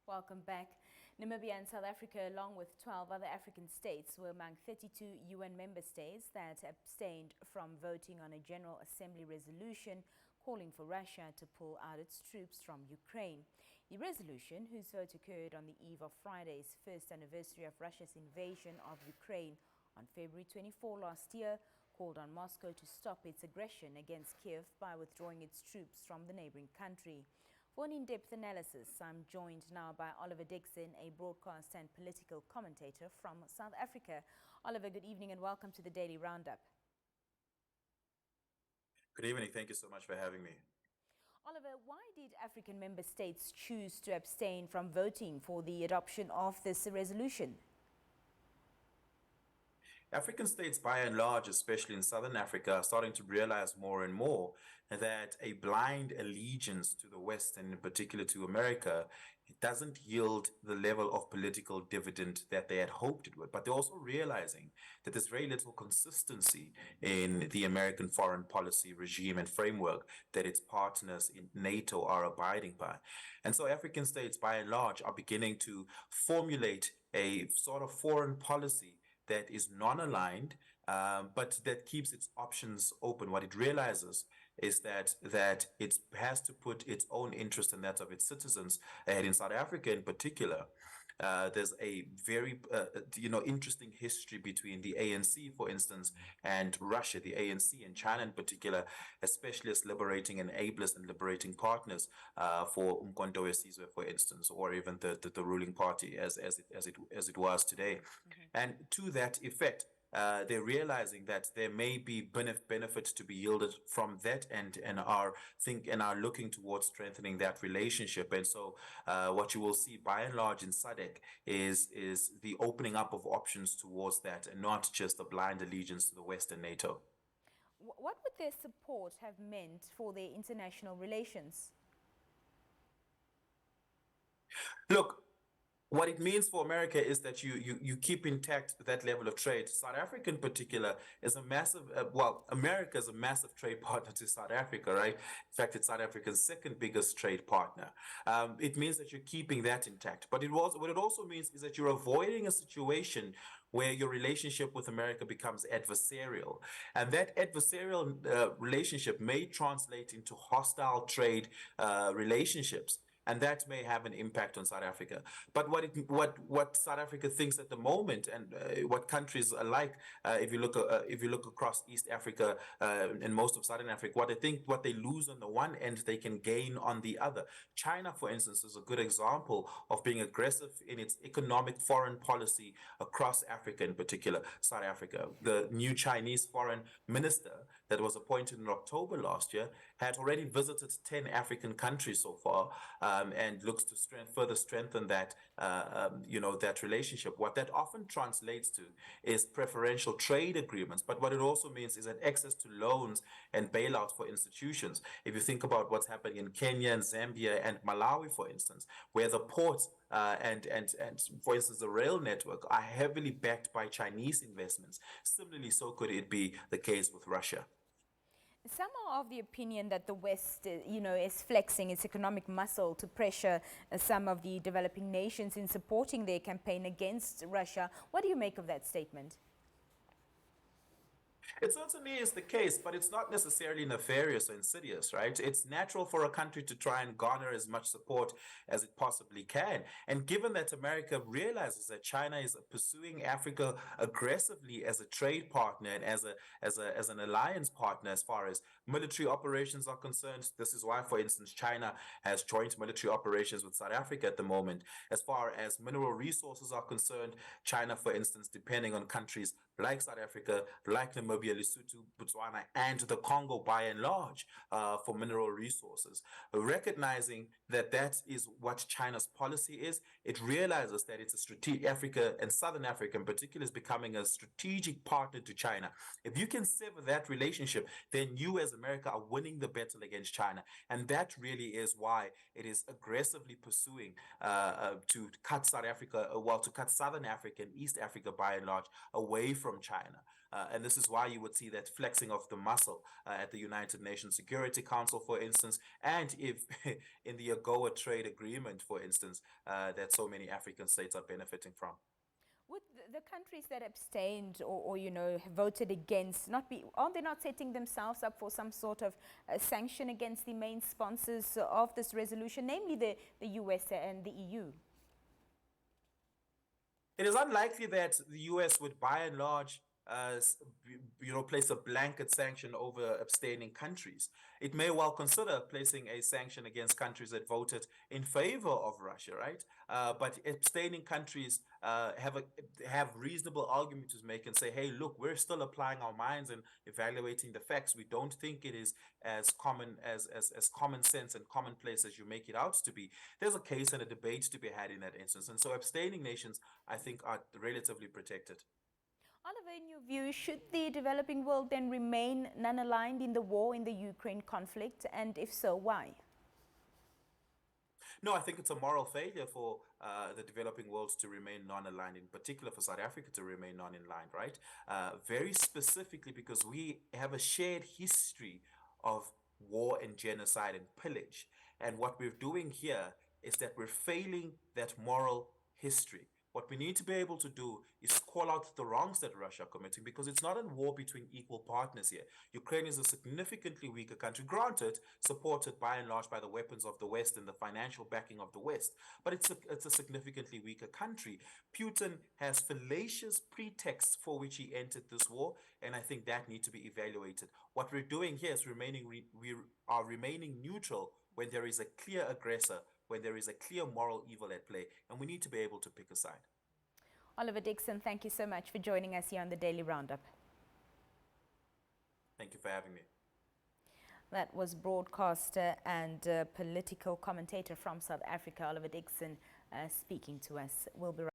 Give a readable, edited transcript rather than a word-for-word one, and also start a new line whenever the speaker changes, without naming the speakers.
Welcome back. Namibia and South Africa, along with 12 other African states, were among 32 UN member states that abstained from voting on a General Assembly resolution calling for Russia to pull out its troops from Ukraine. The resolution, whose vote occurred on the eve of Friday's first anniversary of Russia's invasion of Ukraine on February 24 last year, called on Moscow to stop its aggression against Kyiv by withdrawing its troops from the neighbouring country. For an in-depth analysis, I'm joined now by Oliver Dickson, a broadcast and political commentator from South Africa. Oliver, good evening and welcome to the Daily Roundup.
Good evening. Thank you so much for having me.
Oliver, why did African member states choose to abstain from voting for the adoption of this resolution?
African states, by and large, especially in Southern Africa, are starting to realize more and more that a blind allegiance to the West, and in particular to America, it doesn't yield the level of political dividend that they had hoped it would. But they're also realizing that there's very little consistency in the American foreign policy regime and framework that its partners in NATO are abiding by. And so African states, by and large, are beginning to formulate a sort of foreign policy that is non-aligned, but that keeps its options open. What it realizes is that it has to put its own interest and that of its citizens ahead. In South Africa, in particular, there's a very interesting history between the ANC, for instance, and Russia. The ANC and China, in particular, especially as liberating enablers and liberating partners for Umkhonto we Sizwe, for instance, or even the ruling party as it was today. And to that effect, they're realizing that there may be benefits to be yielded from that and are looking towards strengthening that relationship. And so what you will see by and large in SADC is the opening up of options towards that, and not just a blind allegiance to the West and NATO.
What would their support have meant for their international relations?
Look, what it means for America is that you keep intact that level of trade. South Africa in particular is a massive, America is a massive trade partner to South Africa, right? In fact, it's South Africa's second biggest trade partner. It means that you're keeping that intact. But what it also means is that you're avoiding a situation where your relationship with America becomes adversarial. And that adversarial relationship may translate into hostile trade relationships. And that may have an impact on South Africa. But what South Africa thinks at the moment, and what countries are like, if you look across East Africa and most of Southern Africa, what they lose on the one end, they can gain on the other. China, for instance, is a good example of being aggressive in its economic foreign policy across Africa, in particular South Africa. The new Chinese foreign minister that was appointed in October last year had already visited 10 African countries so far. And looks to further strengthen that, that relationship. What that often translates to is preferential trade agreements. But what it also means is that access to loans and bailouts for institutions. If you think about what's happening in Kenya and Zambia and Malawi, for instance, where the ports and for instance, the rail network are heavily backed by Chinese investments. Similarly, so could it be the case with Russia.
Some are of the opinion that the West, is flexing its economic muscle to pressure some of the developing nations in supporting their campaign against Russia. What do you make of that statement?
It certainly is the case, but it's not necessarily nefarious or insidious, right? It's natural for a country to try and garner as much support as it possibly can. And given that America realizes that China is pursuing Africa aggressively as a trade partner and as an alliance partner as far as military operations are concerned, this is why, for instance, China has joint military operations with South Africa at the moment. As far as mineral resources are concerned, China, for instance, depending on countries like South Africa, like Namibia, Lesotho, Botswana, and the Congo by and large for mineral resources. Recognizing that that is what China's policy is, it realizes that it's a strategic, Africa and Southern Africa in particular is becoming a strategic partner to China. If you can sever that relationship, then you as America are winning the battle against China. And that really is why it is aggressively pursuing to cut South Africa, to cut Southern Africa and East Africa by and large away from China. And this is why you would see that flexing of the muscle at the United Nations Security Council, for instance, and if in the AGOA trade agreement, for instance, that so many African states are benefiting from.
Would the countries that abstained or voted against aren't they not setting themselves up for some sort of sanction against the main sponsors of this resolution, namely the US and the EU?
It is unlikely that the US would, by and large, place a blanket sanction over abstaining countries. It may well consider placing a sanction against countries that voted in favor of Russia, right? But abstaining countries have reasonable argument to make and say, hey, look, we're still applying our minds and evaluating the facts. We don't think it is as common as common sense and commonplace as you make it out to be. There's a case and a debate to be had in that instance. And so abstaining nations, I think, are relatively protected.
Oliver, in your view, should the developing world then remain non-aligned in the war in the Ukraine conflict? And if so, why?
No, I think it's a moral failure for the developing world to remain non-aligned, in particular for South Africa to remain non-aligned, right? Very specifically because we have a shared history of war and genocide and pillage. And what we're doing here is that we're failing that moral history. What we need to be able to do is call out the wrongs that Russia are committing, because it's not a war between equal partners here. Ukraine is a significantly weaker country, granted, supported by and large by the weapons of the West and the financial backing of the West, but it's a significantly weaker country. Putin has fallacious pretexts for which he entered this war, and I think that needs to be evaluated. What we're doing here is we are remaining neutral when there is a clear aggressor, when there is a clear moral evil at play, and we need to be able to pick a side.
Oliver Dickson, thank you so much for joining us here on the Daily Roundup.
Thank you for having me.
That was broadcaster and political commentator from South Africa, Oliver Dickson, speaking to us. We'll be right